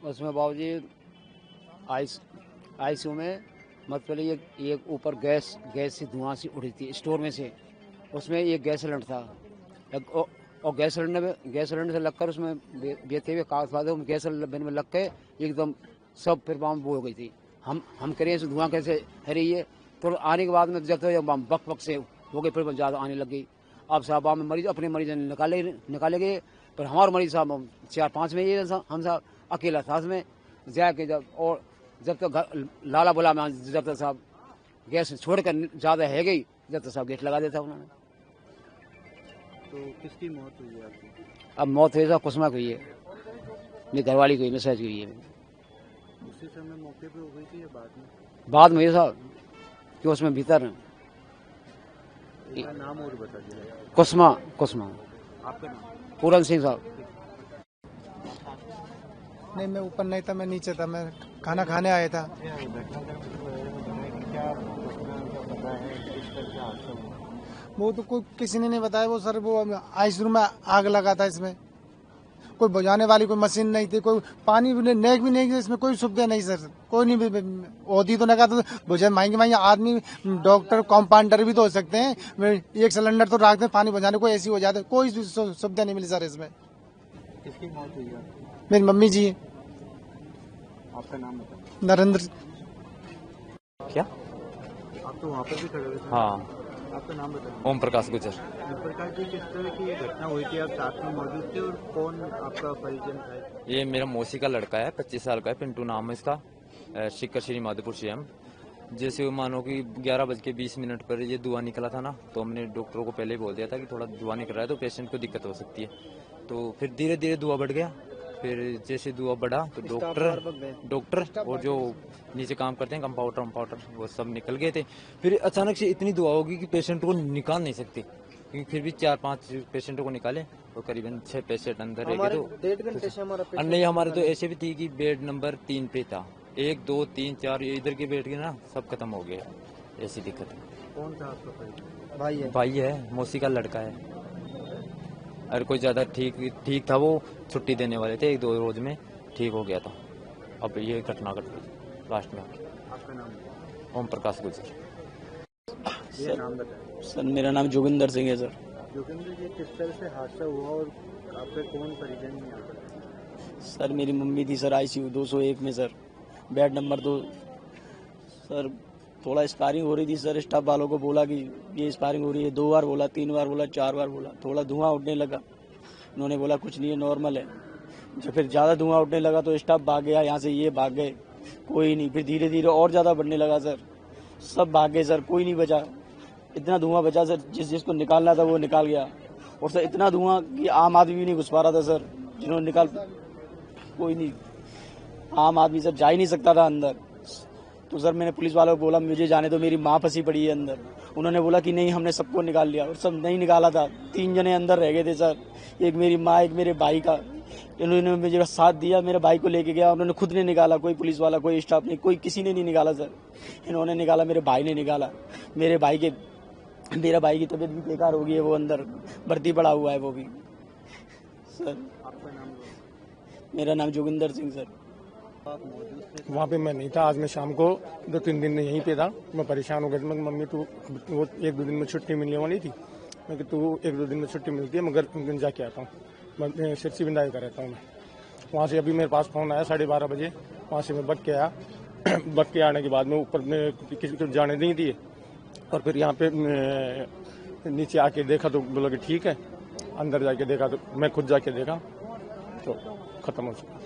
उसमें बाबूजी आईसीयू में मतलब ये ऊपर गैस से धुआं सी उड़ी थी स्टोर में से। उसमें ये गैस सिलेंडर था और गैस सिलेंडर से लगकर उसमें बेते हुए कागज फागज गैस सिलेंडर में लग के एकदम सब फिर बम वो हो गई थी। हम करें इस धुआं कैसे है रही है। तो आने के बाद में जब तो बम बक से हो गई फिर ज़्यादा आने लग गई। अब साहब में मरीज अपने मरीज निकाले गए पर हमारे मरीज साहब 4-5 में ये हम साहब अकेला था उसमें जाके जब तक लाला बोला मैं जब तक साहब गैस छोड़कर ज़्यादा है गई जब तक साहब गेट लगा देता उन्होंने। तो किसकी मौत हुई है आपकी? अब मौत हुई साहब कुसुमा की हुई है, मेरी घरवाली की हुई, मैसेज की हुई है। उसी समय मौके पे हो गई थी या बाद में हुई साहब कि उसमें भीतर नाम और बता दीजिए। कुसुमा आपका नाम? पूरन सिंह साहब। नहीं, मैं ऊपर नहीं था, मैं नीचे था, मैं खाना खाने आया था। वो तो कोई किसी ने नहीं बताया। वो सर वो आईसीयू में आग लगा था। इसमें कोई बुझाने वाली कोई मशीन नहीं थी, कोई पानी भी नहीं, इसमें कोई सुविधा नहीं सर। कोई नहीं होती तो लगा तो बुझे महंगे आदमी डॉक्टर कंपाउंडर भी तो हो सकते हैं। एक सिलेंडर तो रखते हैं पानी बुझाने को, ऐसी हो जाते, कोई सुविधा नहीं मिली सर इसमें। किसकी मौत हुई है? मेरी मम्मी जी। आपका नाम बताइए। नरेंद्र। क्या आप तो वहाँ पर भी खड़े हुए थे? हाँ, आपका नाम बताइए। ओम प्रकाश गुजर। ओम प्रकाश जी, किस तरह की ये घटना हुई थी? आप साथ में मौजूद थे और कौन आपका परिजन था? ये मेरा मौसी का लड़का है, 25 साल का है, पिंटू नाम है इसका, शिकर श्री माधोपुर सीएम। जैसे मानो कि 11:20 पर ये धुआं निकला था ना, तो हमने डॉक्टरों को पहले ही बोल दिया था कि थोड़ा धुआं निकल रहा है तो पेशेंट को दिक्कत हो सकती है। तो फिर धीरे धीरे धुआं बढ़ गया। फिर जैसे धुआं बढ़ा तो डॉक्टर और जो नीचे काम करते हैं कंपाउंडर वो सब निकल गए थे। फिर अचानक से इतनी धुआं होगी कि पेशेंट को निकाल नहीं सकते, क्योंकि फिर भी 4-5 पेशेंटों को निकाले और करीबन 6 पेशेंट अंदर रह गए। तो 1.5 घंटे से हमारा नहीं, हमारे तो ऐसे भी थी कि बेड नंबर 3 पे था, 1, 2, 3, 4 इधर के बेड के ना सब खत्म हो गए। ऐसी दिक्कत है। कौन था आपका परिजन? भाई है। है, मौसी का लड़का है। और कोई ज्यादा ठीक था, वो छुट्टी देने वाले थे, 1-2 रोज में ठीक हो गया था। अब ये घटना घट गई लास्ट में। आपका नाम? ओम प्रकाश गुजर। ये नाम बताइए। सर मेरा नाम जोगिंदर सिंह है सर। जोगिंदर जी, किस तरह से हादसा हुआ और आपके कौन परिजन में आता? सर मेरी मम्मी थी सर आईसीयू 201 में सर, बेड नंबर 2। सर थोड़ा स्पायरिंग हो रही थी सर, स्टाफ वालों को बोला कि ये स्पायरिंग हो रही है, 2 बार बोला, 3 बार बोला, 4 बार बोला, थोड़ा धुआं उठने लगा। उन्होंने बोला कुछ नहीं है, नॉर्मल है। जब फिर ज़्यादा धुआं उठने लगा तो स्टाफ भाग गया, यहाँ से ये भाग गए, कोई नहीं। फिर धीरे धीरे और ज़्यादा बढ़ने लगा सर, सब भाग गए सर, कोई नहीं बचा। इतना धुआं बचा सर, जिसको निकालना था वो निकाल गया। और सर इतना धुआं कि आम आदमी भी नहीं घुस पा रहा था सर, जिन्होंने निकाल, कोई नहीं, आम आदमी सर जा ही नहीं सकता था अंदर। तो सर मैंने पुलिस वालों को बोला मुझे जाने दो, मेरी माँ फंसी पड़ी है अंदर। उन्होंने बोला कि नहीं हमने सबको निकाल लिया, और सब नहीं निकाला था, 3 जने अंदर रह गए थे सर, एक मेरी माँ, एक मेरे भाई का। इन्होंने मुझे साथ दिया, मेरे भाई को लेके गया, उन्होंने खुद ने निकाला, कोई पुलिस वाला, कोई स्टाफ नहीं, कोई किसी ने नहीं निकाला सर। इन्होंने निकाला, मेरे भाई ने निकाला। मेरा भाई की तबीयत भी बेकार हो गई है, वो अंदर भर्ती पड़ा हुआ है वो भी सर। आपका नाम? मेरा नाम जोगिंदर सिंह सर। आप मौजूद थे? वहाँ पे मैं नहीं था। आज मैं शाम को 2-3 दिन यहीं पे था। मैं परेशान हो गया। मैं मम्मी तू वो 1-2 दिन में छुट्टी मिलने वाली थी। मैं कि तू 1-2 दिन में छुट्टी मिलती है, मगर जाके आता हूँ। मैं सिरसी बिंदाई का रहता हूँ मैं। वहाँ से अभी मेरे पास फोन आया 12:30 बजे। वहाँ से मैं बग के आया। बग के आने के बाद में ऊपर में किसी को जाने नहीं दिए, और फिर यहाँ पे नीचे आके देखा तो बोला कि ठीक है। अंदर जाके देखा तो मैं खुद जाके देखा तो खत्म हो चुका।